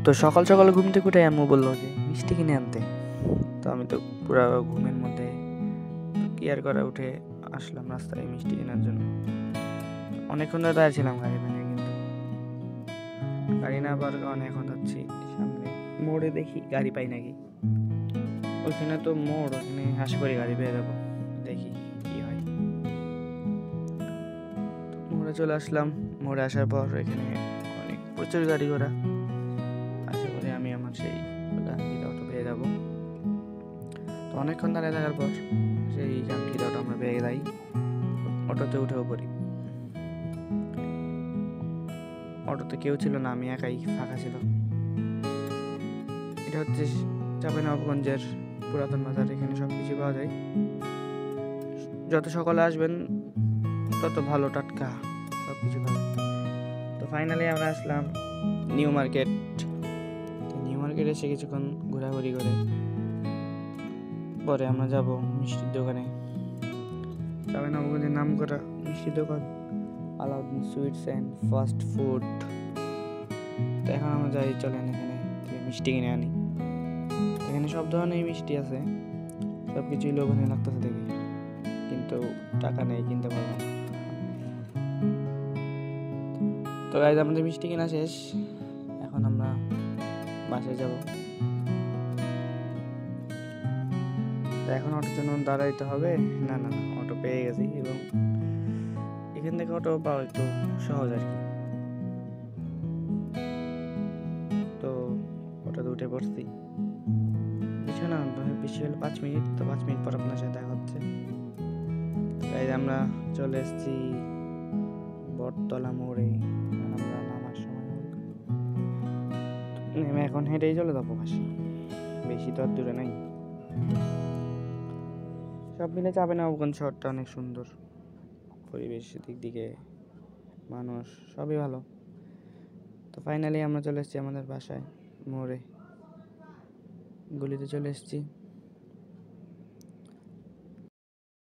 তো সকাল সকাল ঘুম থেকে উঠে আম্মু বললো যে মিষ্টি কিনে আনতে। তো আমি তো পুরো ঘুমের মধ্যে কি আর করা, উঠে আসলাম রাস্তায় মিষ্টি কেনার জন্য। অনেকক্ষণ ধরে দাঁড়িয়েছিলাম গাড়ি মানে, কিন্তু গাড়ি না পাওয়ার কারণে এখন যাচ্ছি সামনে মোড়ে, দেখি গাড়ি পাই নাকি। ওইখানে তো মোড়, ওখানে আশা করি গাড়ি পেয়ে যাবো, দেখি কি হয়। মোড়ে চলে আসলাম। মোড়ে আসার পর এখানে অনেক প্রচুর গাড়ি ঘোড়া, আশা করি আমি আমার সেই কাঙ্ক্ষিত অটো পেয়ে যাবো। তো অনেকক্ষণ দাঁড়িয়ে থাকার পর সেই কাঙ্ক্ষিত অটো আমরা পেয়ে যাই। অটোতে উঠেও পড়ি। অটোতে কেউ ছিল না, আমি একাই, ফাঁকা ছিল। এটা হচ্ছে চাঁপাইনবাবগঞ্জের পুরাতন বাজার, এখানে সব কিছু পাওয়া যায়। যত সকালে আসবেন তত ভালো, টাটকা সব কিছু পাবেন। তো ফাইনালি আমরা আসলাম নিউ মার্কেট। নিউ মার্কেট এসে কিছুক্ষণ ঘোরাঘুরি করে পরে আমরা যাব মিষ্টির দোকানে। চাঁপাইনবাবগঞ্জের নাম করা মিষ্টির দোকান Alauddin sweets and fast food. তো এখন আমরা যাই, চলেন এখানে থেকে মিষ্টি কিনে আনি। এখানে সব ধরনের মিষ্টি আছে, সব কিছুই লোভনীয় লাগতেছে দেখে, কিন্তু টাকা নেই, কিনতে পারবো না। তো গাইজ আমাদের মিষ্টি কেনা শেষ, এখন আমরা বাসায় যাব। তো এখন অটোর জন্য দাঁড়াইতে হবে। না না না, অটো পেয়ে গেছি, এবং এখান থেকে অটো পাওয়া একটু সহজ আর কি। তো অটোতে উঠে পড়ছি, বেশি না, বেশি হলে 5 মিনিট। তো 5 মিনিট পর আপনার সাথে দেখা হচ্ছে। গাইজ আমরা চলে এসেছি বটতলা মোড়ে। আমরা নামার সময় নেমে এখন হেঁটেই চলে যাবো বাসে, বেশি তো আর দূরে নাই। সব মিলে চাঁপাইনবাবগঞ্জ শহরটা অনেক সুন্দর, পরিবেশের দিক থেকে, মানুষ সবই ভালো। তো ফাইনালি আমরা চলে এসেছি আমাদের বাসায়, মোড়ে গলিতে চলে এসেছি।